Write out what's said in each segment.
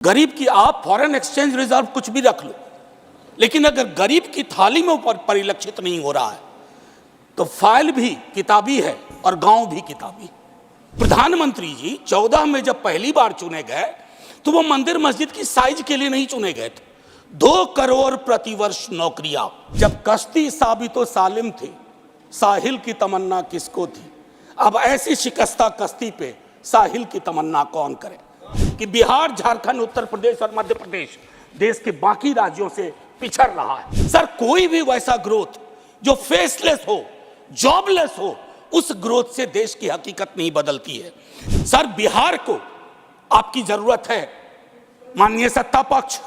गरीब की आप फॉरेन एक्सचेंज रिजर्व कुछ भी रख लो, लेकिन अगर गरीब की थाली में ऊपर परिलक्षित नहीं हो रहा है तो फाइल भी किताबी है और गांव भी किताबी। प्रधानमंत्री जी 14 में जब पहली बार चुने गए तो वो मंदिर मस्जिद की साइज के लिए नहीं चुने गए थे। 2 करोड़ प्रतिवर्ष नौकरियां। जब कश्ती साबितो सालिम थी, साहिल की तमन्ना किसको थी। अब ऐसी शिकस्ता कश्ती पे साहिल की तमन्ना कौन करे कि बिहार, झारखंड, उत्तर प्रदेश और मध्य प्रदेश देश के बाकी राज्यों से पिछड़ रहा है। सर, कोई भी वैसा ग्रोथ जो फेसलेस हो, जॉबलेस हो, उस ग्रोथ से देश की हकीकत नहीं बदलती है। सर, बिहार को आपकी जरूरत है। माननीय सत्ता पक्ष,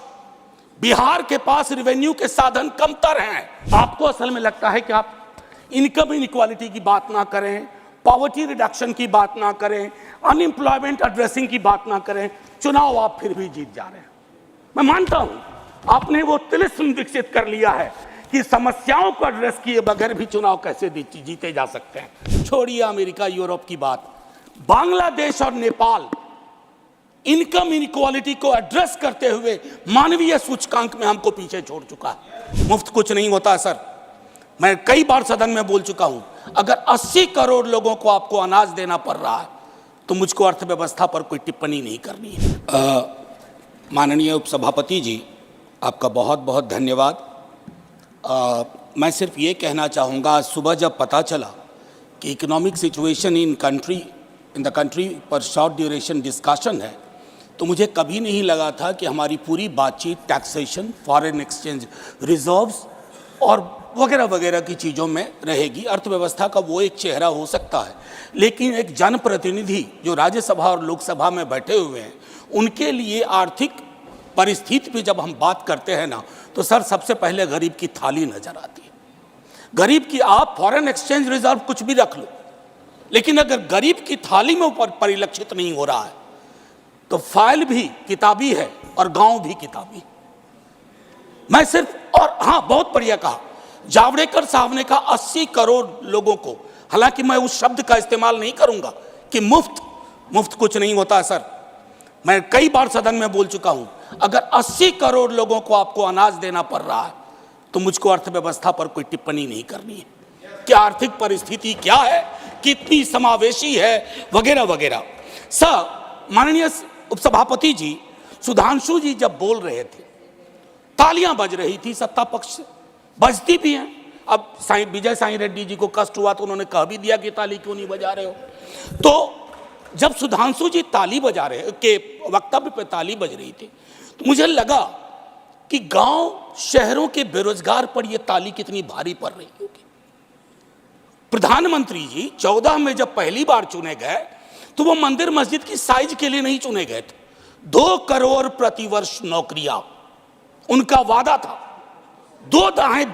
बिहार के पास रेवेन्यू के साधन कमतर हैं। आपको असल में लगता है कि आप इनकम इनइक्वालिटी की बात ना करें, पॉवर्टी रिडक्शन की बात ना करें, अनएम्प्लॉयमेंट एड्रेसिंग की बात ना करें, चुनाव आप फिर भी जीत जा रहे हैं। मैं मानता हूं आपने वो तिलिस्म विकसित कर लिया है कि समस्याओं को एड्रेस किए बगैर भी चुनाव कैसे जीते जा सकते हैं। छोड़िए अमेरिका यूरोप की बात, बांग्लादेश और नेपाल इनकम इनइक्वालिटी को एड्रेस करते हुए मानवीय सूचकांक में हमको पीछे छोड़ चुका है। मुफ्त कुछ नहीं होता सर। मैं कई बार सदन में बोल चुका हूं, अगर 80 करोड़ लोगों को आपको अनाज देना पड़ रहा है तो मुझको अर्थव्यवस्था पर कोई टिप्पणी नहीं करनी है। माननीय उपसभापति जी, आपका बहुत बहुत धन्यवाद। मैं सिर्फ ये कहना चाहूँगा, आज सुबह जब पता चला कि economic situation in the country पर शॉर्ट ड्यूरेशन डिस्कशन है, तो मुझे कभी नहीं लगा था कि हमारी पूरी बातचीत टैक्सेशन, फॉरेन एक्सचेंज रिजर्व्स और वगैरह वगैरह की चीज़ों में रहेगी। अर्थव्यवस्था का वो एक चेहरा हो सकता है, लेकिन एक जनप्रतिनिधि जो राज्यसभा और लोकसभा में बैठे हुए हैं, उनके लिए आर्थिक परिस्थिति पे जब हम बात करते हैं ना, तो सर सबसे पहले गरीब की थाली नजर आती है। गरीब की आप फॉरेन एक्सचेंज रिजर्व कुछ भी रख लो, लेकिन अगर गरीब की थाली में ऊपर परिलक्षित नहीं हो रहा है तो फाइल भी किताबी है और गांव भी किताबी। मैं सिर्फ, और हाँ, बहुत बढ़िया कहा जावड़ेकर साहब ने कहा 80 करोड़ लोगों को, हालांकि मैं उस शब्द का इस्तेमाल नहीं करूंगा कि मुफ्त कुछ नहीं होता सर। मैं कई बार सदन में बोल चुका हूं, अगर 80 करोड़ लोगों को आपको अनाज देना पड़ रहा है तो मुझको अर्थव्यवस्था पर कोई टिप्पणी नहीं करनी है कि आर्थिक परिस्थिति क्या है, कितनी समावेशी है, वगैरह वगैरह। सर, माननीय उपसभापति जी, सुधांशु जी जब बोल रहे थे तालियां बज रही थी सत्ता पक्ष से, बजती भी हैं। अब विजय साई रेड्डी जी को कष्ट हुआ तो उन्होंने कह भी दिया कि ताली क्यों नहीं बजा रहे हो। तो जब सुधांशु जी ताली बजा रहे के वक्तव्य पे ताली बज रही थी तो मुझे लगा कि गांव शहरों के बेरोजगार पर यह ताली कितनी भारी पड़ रही होगी। प्रधानमंत्री जी 14 में जब पहली बार चुने गए तो वो मंदिर मस्जिद की साइज के लिए नहीं चुने गए थे। 2 करोड़ प्रतिवर्ष नौकरियां उनका वादा था। 2 दाएं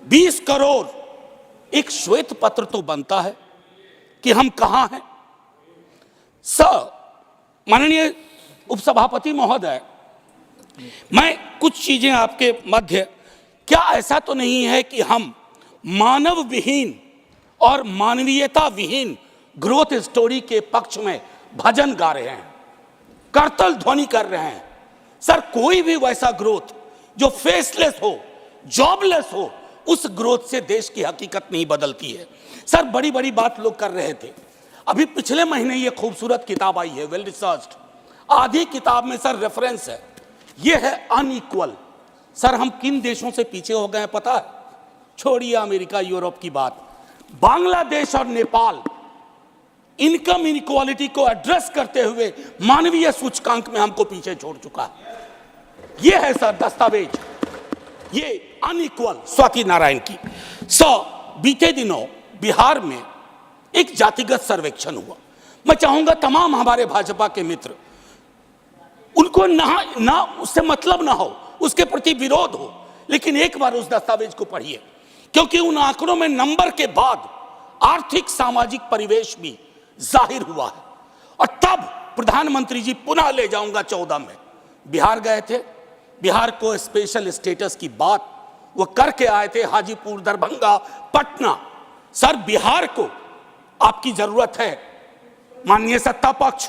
20 करोड़। एक श्वेत पत्र तो बनता है कि हम कहां हैं। सर, माननीय उपसभापति महोदय, मैं कुछ चीजें आपके मध्य, क्या ऐसा तो नहीं है कि हम मानव विहीन और मानवीयता विहीन ग्रोथ स्टोरी के पक्ष में भजन गा रहे हैं, करतल ध्वनि कर रहे हैं। सर, कोई भी वैसा ग्रोथ जो फेसलेस हो, जॉबलेस हो, उस ग्रोथ से देश की हकीकत नहीं बदलती है। सर, बड़ी बड़ी बात लोग कर रहे थे। अभी पिछले महीने ये खूबसूरत किताब आई है, वेल रिसर्च्ड। आधी किताब में सर रेफरेंस है, ये है अनइक्वल। सर, हम किन देशों से पीछे हो गए हैं पता है? छोड़िए अमेरिका यूरोप की बात, बांग्लादेश और नेपाल इनकम इनइक्वालिटी को एड्रेस करते हुए मानवीय सूचकांक में हमको पीछे छोड़ चुका है। ये है सर दस्तावेज, ये अनइक्वल स्वाति नारायण की। बीते दिनों बिहार में एक जातिगत सर्वेक्षण हुआ। मैं चाहूंगा तमाम हमारे भाजपा के मित्र, उनको ना उससे मतलब ना हो, उसके प्रति विरोध हो, लेकिन एक बार उस दस्तावेज को पढ़िए, क्योंकि उन आंकड़ों में नंबर के बाद आर्थिक सामाजिक परिवेश भी जाहिर हुआ है। और तब प्रधानमंत्री जी, पुनः ले जाऊंगा 14 में बिहार गए थे, बिहार को स्पेशल स्टेटस की बात वो करके आए थे, हाजीपुर, दरभंगा, पटना। सर, बिहार को आपकी जरूरत है। माननीय सत्ता पक्ष,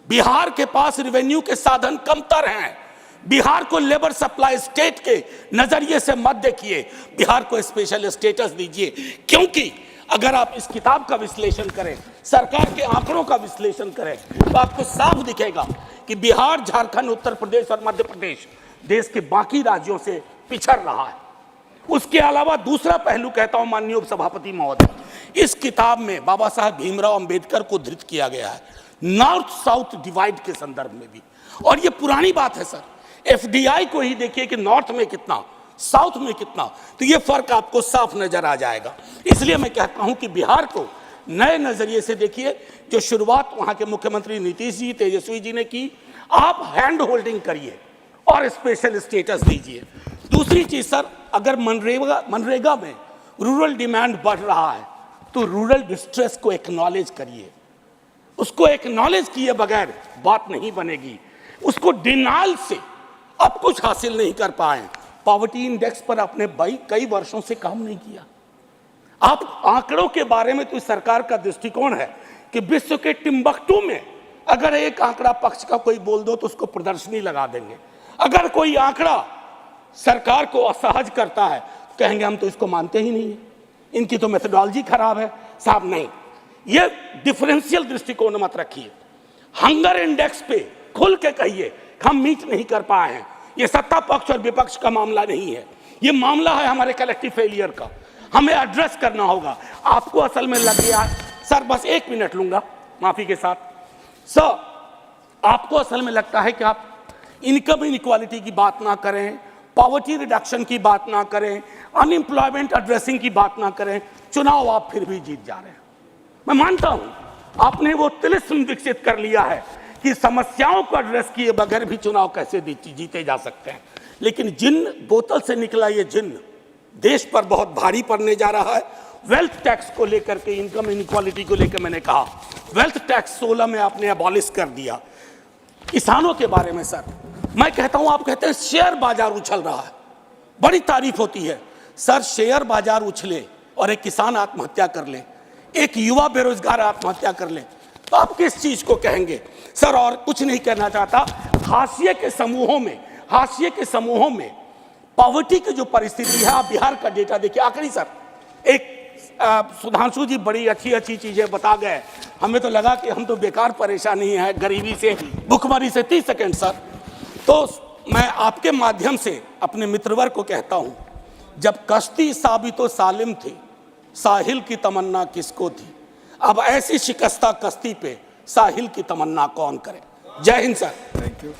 बिहार के पास रेवेन्यू के साधन कमतर हैं। बिहार को लेबर सप्लाई स्टेट के नजरिए से मत देखिए, बिहार को स्पेशल स्टेटस दीजिए। क्योंकि अगर आप इस किताब का विश्लेषण करें, सरकार के आंकड़ों का विश्लेषण करें, तो आपको साफ दिखेगा कि बिहार, झारखंड, उत्तर प्रदेश और मध्य प्रदेश देश के बाकी राज्यों से पिछड़ रहा है। उसके अलावा दूसरा पहलू कहता हूं माननीय उपसभापति महोदय, इस किताब में बाबा साहब भीमराव अंबेडकर को धृत किया गया है नॉर्थ साउथ डिवाइड के संदर्भ में भी। और ये पुरानी बात है सर, एफडीआई को ही देखिए कि नॉर्थ में कितना, साउथ में कितना, तो ये फर्क आपको साफ नजर आ जाएगा। इसलिए मैं कहता हूं कि बिहार को नए नजरिए से देखिए। जो शुरुआत वहां के मुख्यमंत्री नीतीश जी, तेजस्वी जी ने की, आप हैंड होल्डिंग करिए और स्पेशल स्टेटस दीजिए। दूसरी चीज सर, अगर मनरेगा में रूरल डिमांड बढ़ रहा है तो रूरल डिस्ट्रेस को एक्नॉलेज करिए। उसको एक्नॉलेज किए बगैर बात नहीं बनेगी। उसको डिनाइल से अब कुछ हासिल नहीं कर पाए। पॉवर्टी इंडेक्स पर आपने कई वर्षों से काम नहीं किया। आप आंकड़ों के बारे में तो सरकार का दृष्टिकोण है कि विश्व के टिम्बकटू में अगर एक आंकड़ा पक्ष का कोई बोल दो तो उसको प्रदर्शनी लगा देंगे। अगर कोई आंकड़ा सरकार को असहज करता है कहेंगे हम तो इसको मानते ही नहीं है, इनकी तो मेथोडोलॉजी खराब है। साहब नहीं, ये डिफरेंशियल दृष्टिकोण मत रखिए। हंगर इंडेक्स पे खुल के कहिए हम मीट नहीं कर पाए हैं। ये सत्ता पक्ष और विपक्ष का मामला नहीं है, ये मामला है हमारे कलेक्टिव फेलियर का। हमें एड्रेस करना होगा। आपको असल में लग गया सर, बस 1 मिनट लूंगा माफी के साथ सर, आपको असल में लगता है कि आप इनकम इनइक्वालिटी की बात ना करें, पॉवर्टी रिडक्शन की बात ना करें, अनएम्प्लॉयमेंट एड्रेसिंग की बात ना करें, चुनाव आप फिर भी जीत जा रहे हैं। मैं मानता हूं आपने वो तिलिस्म विकसित कर लिया है कि समस्याओं को एड्रेस किए बगैर भी चुनाव कैसे जीते जा सकते हैं। लेकिन जिन बोतल से निकला ये जिन देश पर बहुत भारी पड़ने जा रहा है। वेल्थ टैक्स को लेकर के, इनकम इनइक्वालिटी को लेकर मैंने कहा वेल्थ टैक्स 16 में आपने अबॉलिश कर दिया। किसानों के बारे में सर मैं कहता हूं, आप कहते हैं शेयर बाजार उछल रहा है, बड़ी तारीफ होती है सर। शेयर बाजार उछले और एक किसान आत्महत्या कर ले, एक युवा बेरोजगार आत्महत्या कर ले, तो आप किस चीज को कहेंगे सर? और कुछ नहीं कहना चाहता। हाशिए के समूहों में पॉवर्टी की जो परिस्थिति है, आप बिहार का डेटा देखिए। आखिरी सर, एक सुधांशु जी बड़ी अच्छी चीजें बता गए, हमें तो लगा कि हम तो बेकार परेशानी है गरीबी से, भुखमरी से। 30 सेकेंड सर। तो मैं आपके माध्यम से अपने मित्रवर को कहता हूं, जब कश्ती साबितो सालिम थी, साहिल की तमन्ना किसको थी? अब ऐसी शिकस्ता कश्ती पे साहिल की तमन्ना कौन करे? जय हिंद सर। Thank you.